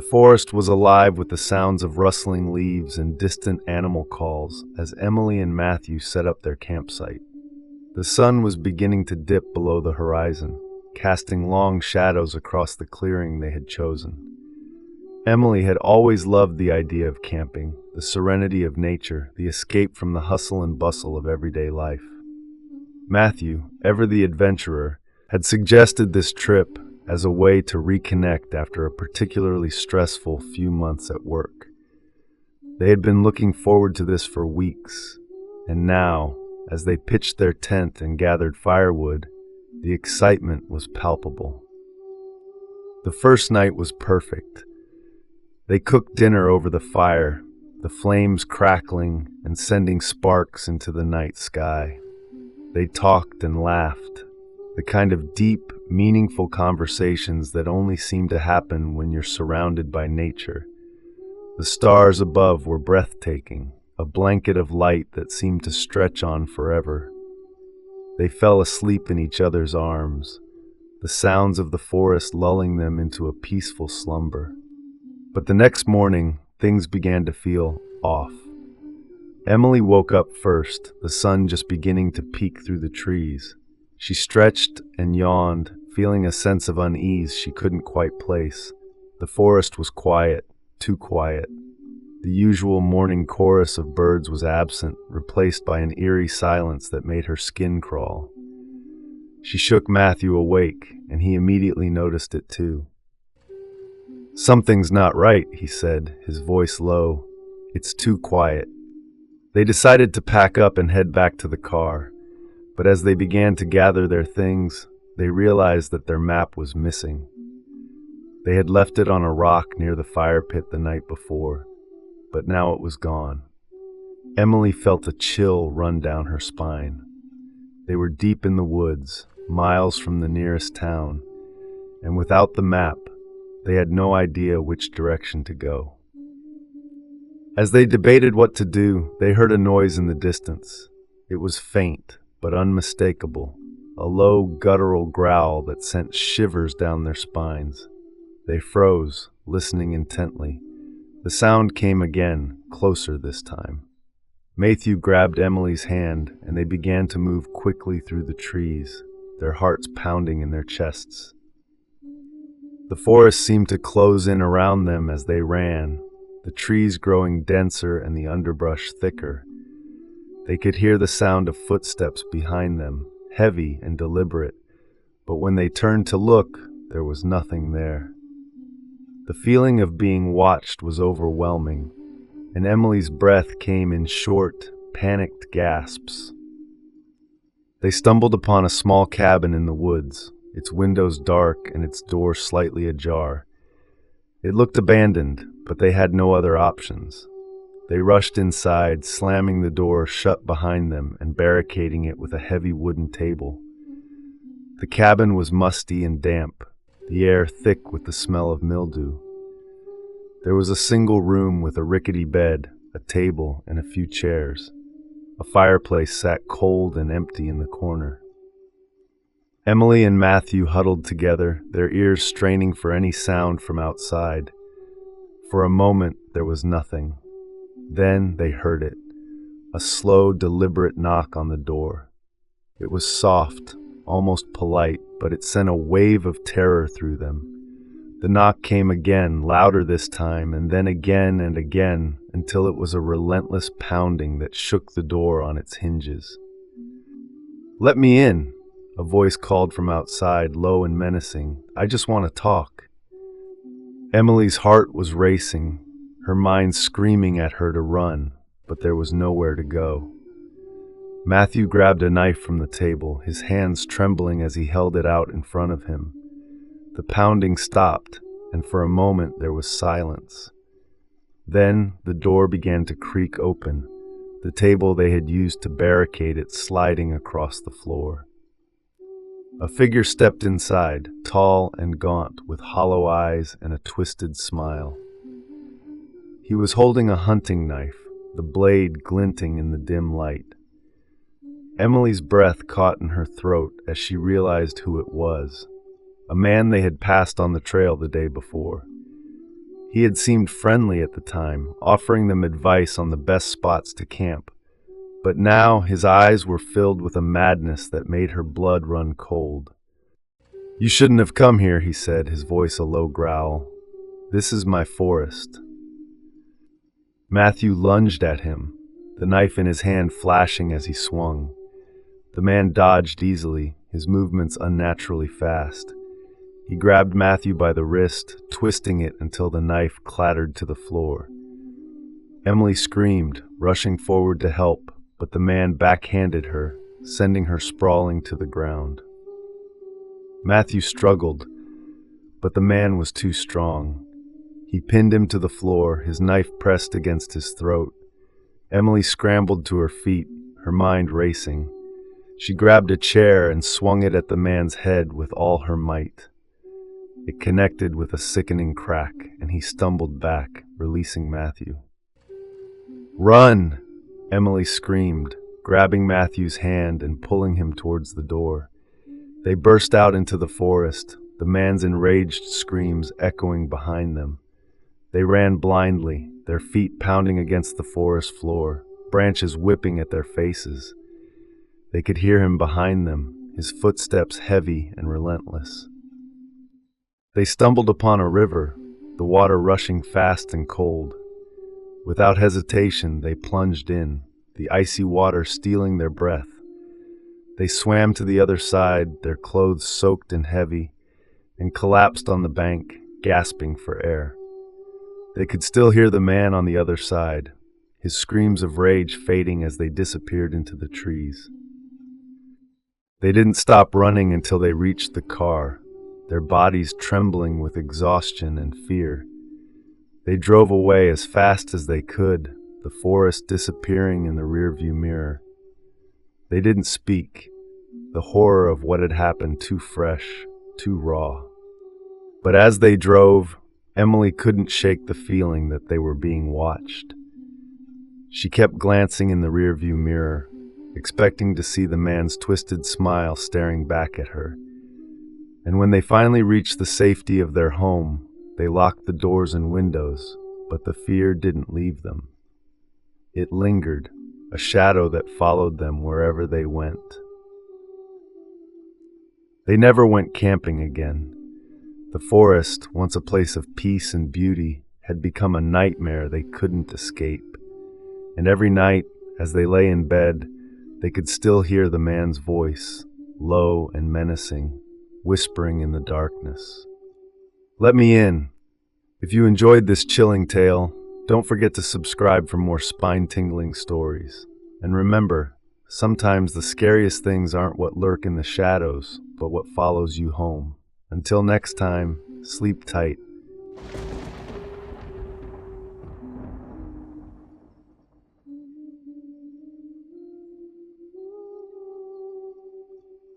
forest was alive with the sounds of rustling leaves and distant animal calls as Emily and Mathew set up their campsite. The sun was beginning to dip below the horizon, casting long shadows across the clearing they had chosen. Emily had always loved the idea of camping, the serenity of nature, the escape from the hustle and bustle of everyday life. Mathew, ever the adventurer, had suggested this trip as a way to reconnect after a particularly stressful few months at work. They had been looking forward to this for weeks, and now, as they pitched their tent and gathered firewood, the excitement was palpable. The first night was perfect. They cooked dinner over the fire, the flames crackling and sending sparks into the night sky. They talked and laughed, the kind of deep, meaningful conversations that only seem to happen when you're surrounded by nature. The stars above were breathtaking, a blanket of light that seemed to stretch on forever. They fell asleep in each other's arms, the sounds of the forest lulling them into a peaceful slumber. But the next morning, things began to feel off. Emily woke up first, the sun just beginning to peek through the trees. She stretched and yawned, feeling a sense of unease she couldn't quite place. The forest was quiet, too quiet. The usual morning chorus of birds was absent, replaced by an eerie silence that made her skin crawl. She shook Mathew awake, and he immediately noticed it too. "Something's not right," he said, his voice low. "It's too quiet." They decided to pack up and head back to the car, but as they began to gather their things, they realized that their map was missing. They had left it on a rock near the fire pit the night before, but now it was gone. Emily felt a chill run down her spine. They were deep in the woods, miles from the nearest town, and without the map, they had no idea which direction to go. As they debated what to do, they heard a noise in the distance. It was faint, but unmistakable, a low, guttural growl that sent shivers down their spines. They froze, listening intently. The sound came again, closer this time. Mathew grabbed Emily's hand, and they began to move quickly through the trees, their hearts pounding in their chests. The forest seemed to close in around them as they ran, the trees growing denser and the underbrush thicker. They could hear the sound of footsteps behind them, heavy and deliberate, but when they turned to look, there was nothing there. The feeling of being watched was overwhelming, and Emily's breath came in short, panicked gasps. They stumbled upon a small cabin in the woods, its windows dark and its door slightly ajar. It looked abandoned, but they had no other options. They rushed inside, slamming the door shut behind them and barricading it with a heavy wooden table. The cabin was musty and damp, the air thick with the smell of mildew. There was a single room with a rickety bed, a table, and a few chairs. A fireplace sat cold and empty in the corner. Emily and Mathew huddled together, their ears straining for any sound from outside. For a moment, there was nothing. Then they heard it, a slow, deliberate knock on the door. It was soft, almost polite, but it sent a wave of terror through them. The knock came again, louder this time, and then again and again, until it was a relentless pounding that shook the door on its hinges. "Let me in," a voice called from outside, low and menacing. "I just want to talk." Emily's heart was racing, her mind screaming at her to run, but there was nowhere to go. Mathew grabbed a knife from the table, his hands trembling as he held it out in front of him. The pounding stopped, and for a moment there was silence. Then the door began to creak open, the table they had used to barricade it sliding across the floor. A figure stepped inside, tall and gaunt, with hollow eyes and a twisted smile. He was holding a hunting knife, the blade glinting in the dim light. Emily's breath caught in her throat as she realized who it was, a man they had passed on the trail the day before. He had seemed friendly at the time, offering them advice on the best spots to camp. But now his eyes were filled with a madness that made her blood run cold. "You shouldn't have come here," he said, his voice a low growl. "This is my forest." Mathew lunged at him, the knife in his hand flashing as he swung. The man dodged easily, his movements unnaturally fast. He grabbed Mathew by the wrist, twisting it until the knife clattered to the floor. Emily screamed, rushing forward to help, but the man backhanded her, sending her sprawling to the ground. Mathew struggled, but the man was too strong. He pinned him to the floor, his knife pressed against his throat. Emily scrambled to her feet, her mind racing. She grabbed a chair and swung it at the man's head with all her might. It connected with a sickening crack, and he stumbled back, releasing Mathew. "Run!" Emily screamed, grabbing Mathew's hand and pulling him towards the door. They burst out into the forest, the man's enraged screams echoing behind them. They ran blindly, their feet pounding against the forest floor, branches whipping at their faces. They could hear him behind them, his footsteps heavy and relentless. They stumbled upon a river, the water rushing fast and cold. Without hesitation, they plunged in, the icy water stealing their breath. They swam to the other side, their clothes soaked and heavy, and collapsed on the bank, gasping for air. They could still hear the man on the other side, his screams of rage fading as they disappeared into the trees. They didn't stop running until they reached the car, their bodies trembling with exhaustion and fear. They drove away as fast as they could, the forest disappearing in the rearview mirror. They didn't speak, the horror of what had happened too fresh, too raw. But as they drove, Emily couldn't shake the feeling that they were being watched. She kept glancing in the rearview mirror, expecting to see the man's twisted smile staring back at her. And when they finally reached the safety of their home, they locked the doors and windows, but the fear didn't leave them. It lingered, a shadow that followed them wherever they went. They never went camping again. The forest, once a place of peace and beauty, had become a nightmare they couldn't escape. And every night, as they lay in bed, they could still hear the man's voice, low and menacing, whispering in the darkness. Let me in. If you enjoyed this chilling tale, don't forget to subscribe for more spine-tingling stories. And remember, sometimes the scariest things aren't what lurk in the shadows, but what follows you home. Until next time, sleep tight.